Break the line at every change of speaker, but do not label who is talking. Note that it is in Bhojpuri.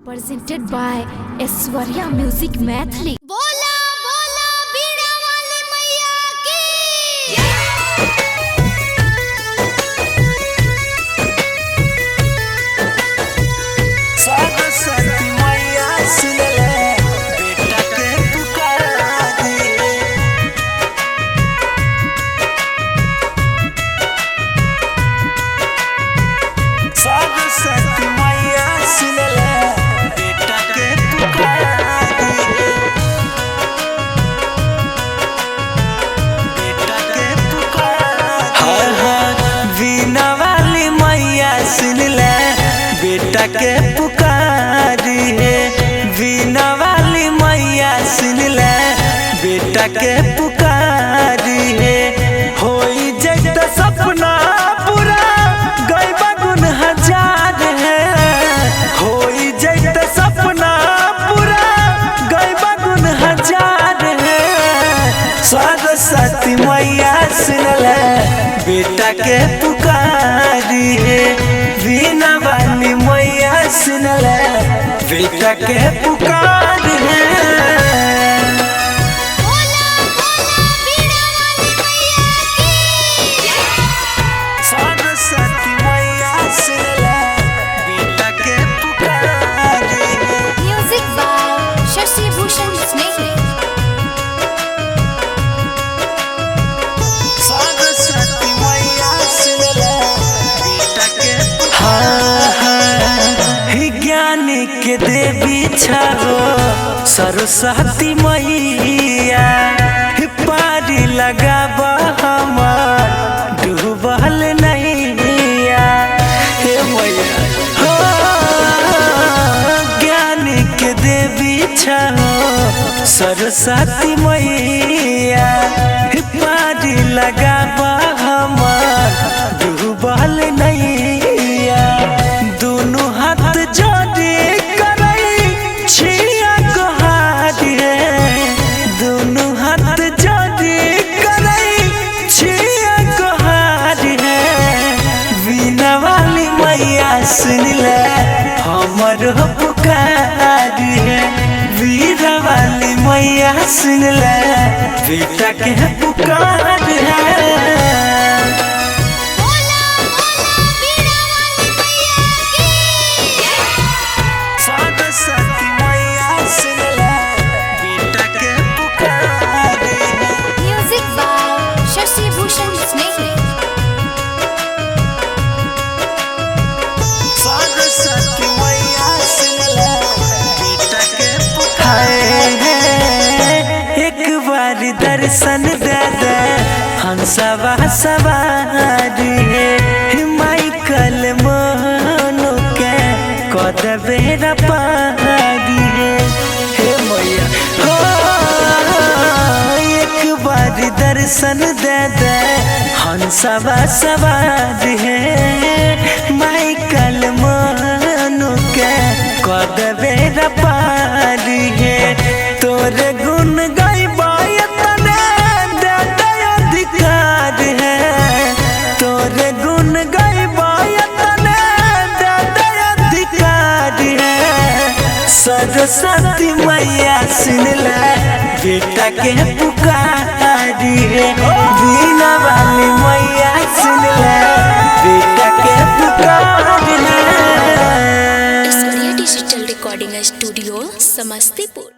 presented by Aishwarya Music Mathli.
बोला बोला बीड़ा वाली मैया की
सरस्वती मैया सुन ले बेटा के पुकार दिए। सरस्वती मैया सुन ले बेटा के पुकार दिए। बेटा के पुकार हर हर वीणा वाली मैया सुन ले बेटा के पुकारी है। वीणा वाली मैया सुन ले बेटा के पुकारी है। होई जैत सपना पूरा गइबा गुन हजार है। होई जैत सपना पूरा गइबा गुन हजार है। सरस्वती मैया सुन ले बेटा के पुकारी है। वीणा वाली मैया सुन ले बेटा के पुकार है।
बोला बोला बीड़ा वाली मैया की
सरस्वती मैया सुन ले बेटा के पुकार है।
Music by Shashi Bhushan Snake.
Saraswati मैया सुन ले बेटा के पुकार है। ज्ञान के देवी छाओ सरस्वती मैया पारी लगाब हमार डूबल नैया। हे मैया हो ज्ञान के देवी छाओ सरस्वती मैया पारी लगाब हमार डूबल नैया। दोनों हाथ जोड़े करई छिया गोहार है। दोनों हाथ जोड़े करई छिया गोहार है। वीणा वाली मैया सुन ले हमर पुकार है। वीणा वाली मैया सुन ले बेटा के पुकार है।
बोला बोला बीड़ा वाली मैया की
सरस्वती मैया सुन ले बेटा के पुकार है।
Music by Shashi Bhushan Snake.
Saraswati मैया सुन ले बेटा के पुकार है। एक बार दर्शन दे दे हंसवा सवारी है। माइकल मोहनो के कद बेरा पारी है। हे मैया हो एक बार दर्शन दे दे हंसवा सवारी है। माइकल मोहनो के कद बेरा पारी है। तोरे गुण गाइबा तने दे दे अधिकार है। तोरे गुण गाइबा तने दे दे अधिकार है। सरस्वती मैया सुन ले बेटा के पुकारी है। वीणा वाली मैया सुन ले बेटा के पुकार है।
Aishwarya digital recording studio Samastipur.